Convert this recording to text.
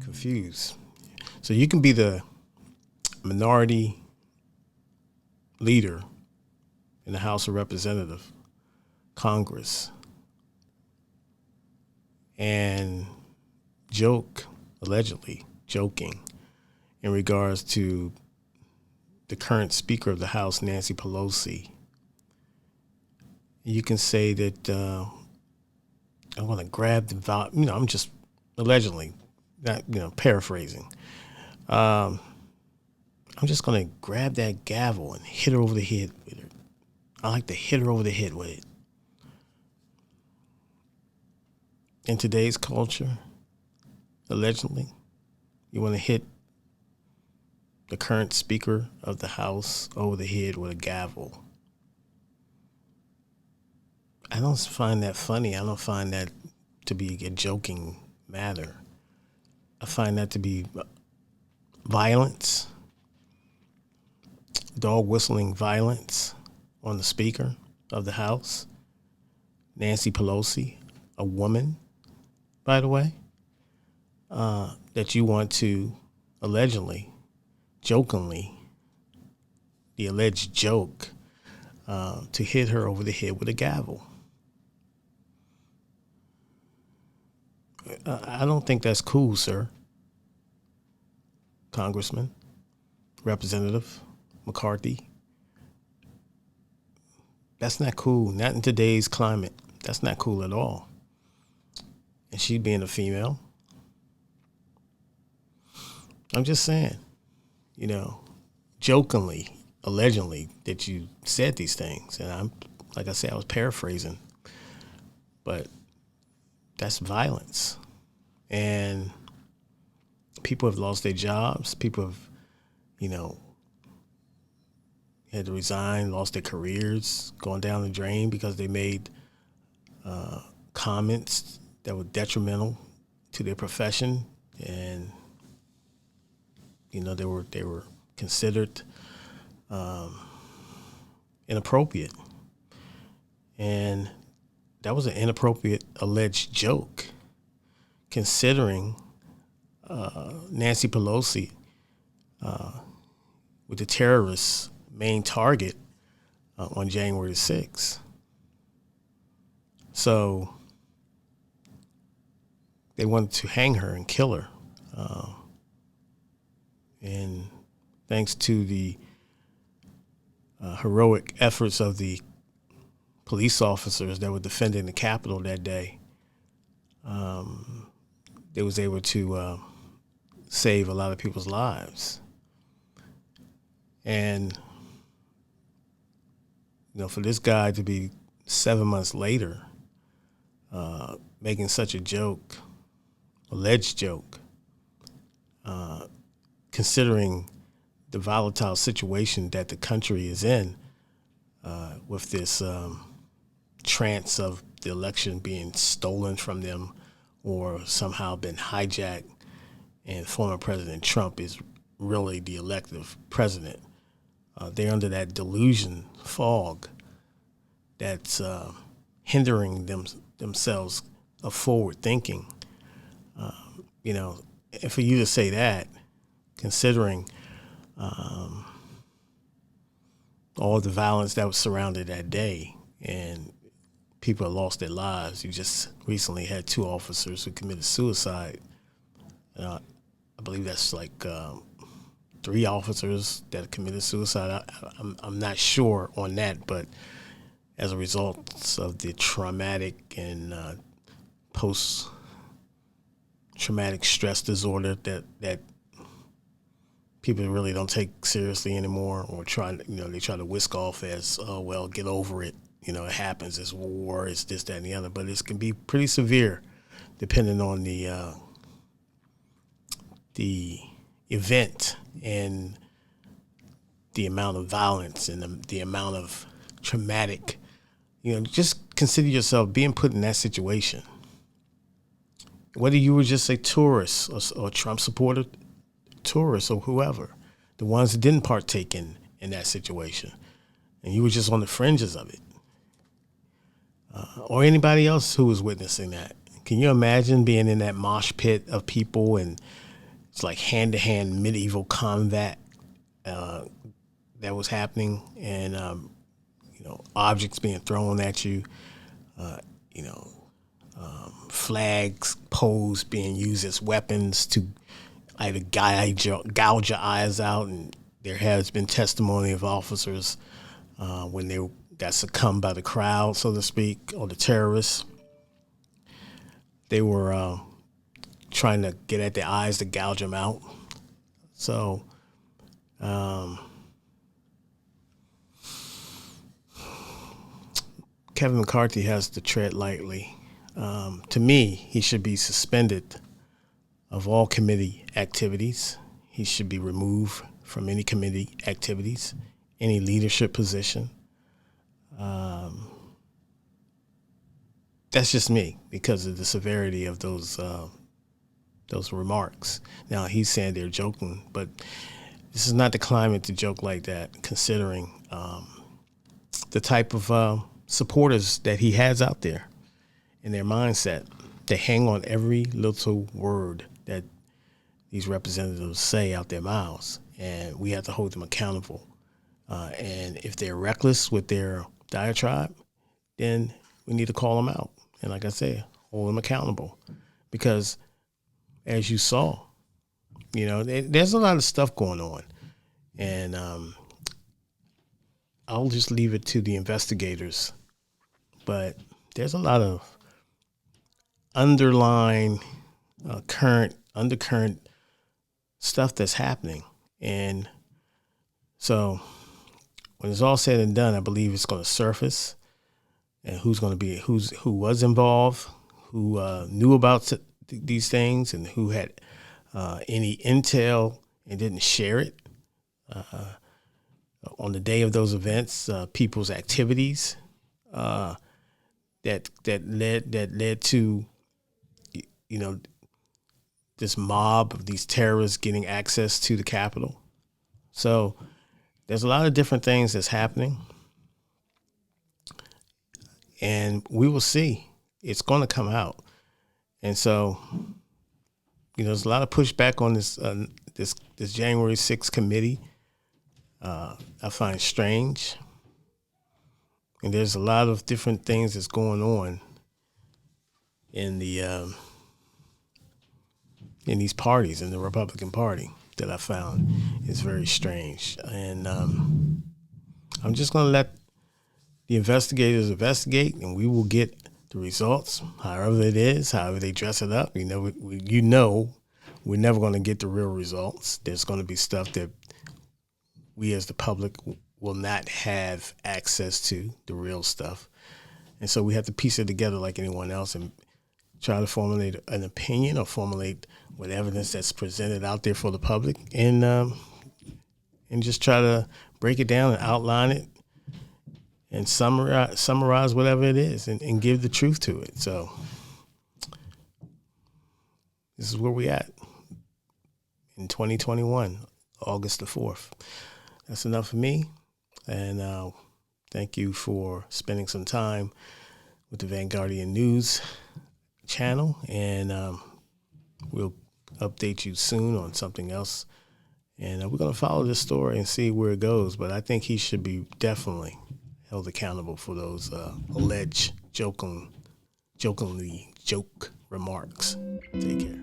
Confused. So you can be the minority leader in the House of Representatives, Congress, and allegedly joking, in regards to the current Speaker of the House, Nancy Pelosi. You can say that I'm going to grab I'm just allegedly, not paraphrasing. I'm just going to grab that gavel and hit her over the head with it. I like to hit her over the head with it. In today's culture, allegedly, you want to hit the current Speaker of the House over the head with a gavel. I don't find that funny. I don't find that to be a joking matter. I find that to be violence, dog whistling violence on the Speaker of the House, Nancy Pelosi, a woman, by the way, that you want to allegedly, jokingly, the alleged joke, to hit her over the head with a gavel. I don't think that's cool, sir. Congressman, Representative McCarthy. That's not cool. Not in today's climate. That's not cool at all. And she being a female. I'm just saying, jokingly, allegedly, that you said these things. And like I said, I was paraphrasing. But that's violence. And people have lost their jobs. People have, had to resign, lost their careers, going down the drain because they made comments that were detrimental to their profession, and they were considered inappropriate, and that was an inappropriate alleged joke, considering Nancy Pelosi with the terrorists' main target on January 6th. So they wanted to hang her and kill her. And thanks to the heroic efforts of the police officers that were defending the Capitol that day, they was able to save a lot of people's lives. And, for this guy to be 7 months later making such a joke, alleged joke, considering the volatile situation that the country is in with this trance of the election being stolen from them or somehow been hijacked, and former President Trump is really the elective president. They're under that delusion fog that's hindering themselves of forward thinking. And for you to say that, considering all the violence that was surrounded that day, and people have lost their lives. You just recently had 2 officers who committed suicide. I believe that's like 3 officers that committed suicide. I'm not sure on that, but as a result of the traumatic and post-traumatic stress disorder that people really don't take seriously anymore, or they try to whisk off as, oh, well, get over it. It happens. It's war. It's this, that, and the other. But it can be pretty severe, depending on the event and the amount of violence and the amount of traumatic. Just consider yourself being put in that situation. Whether you were just a tourist or Trump supporter, tourist or whoever, the ones that didn't partake in that situation, and you were just on the fringes of it, or anybody else who was witnessing that. Can you imagine being in that mosh pit of people, and it's like hand-to-hand medieval combat that was happening, and objects being thrown at you, flags, poles being used as weapons to either gouge your eyes out. And there has been testimony of officers when they got succumbed by the crowd, so to speak, or the terrorists. They were trying to get at their eyes to gouge them out. So Kevin McCarthy has to tread lightly. To me, he should be suspended of all committee activities. He should be removed from any committee activities, any leadership position. That's just me because of the severity of those remarks. Now, he's saying they're joking, but this is not the climate to joke like that, considering the type of supporters that he has out there in their mindset. They hang on every little word that these representatives say out their mouths, and we have to hold them accountable. And if they're reckless with their diatribe, then we need to call them out. And like I said, hold them accountable. Because as you saw, there's a lot of stuff going on. And I'll just leave it to the investigators. But there's a lot of underlying undercurrent stuff that's happening. And so when it's all said and done, I believe it's going to surface, and who was involved, who knew about these things, and who had any intel and didn't share it on the day of those events, people's activities that led to this mob of these terrorists getting access to the Capitol. So there's a lot of different things that's happening. And we will see. It's going to come out. And so, there's a lot of pushback on this this January 6th committee. I find strange. And there's a lot of different things that's going on in these parties, in the Republican Party, that I found is very strange. And I'm just going to let the investigators investigate, and we will get the results, however it is, however they dress it up. We're never going to get the real results. There's going to be stuff that we as the public will not have access to, the real stuff. And so we have to piece it together like anyone else and try to formulate an opinion, or formulate what evidence that's presented out there for the public, and just try to break it down and outline it and summarize whatever it is, and give the truth to it. So this is where we at in 2021, August the 4th. That's enough for me. And thank you for spending some time with the Vanguardian News channel. And we'll update you soon on something else. And we're going to follow this story and see where it goes. But I think he should be definitely held accountable for those alleged jokingly remarks. Take care.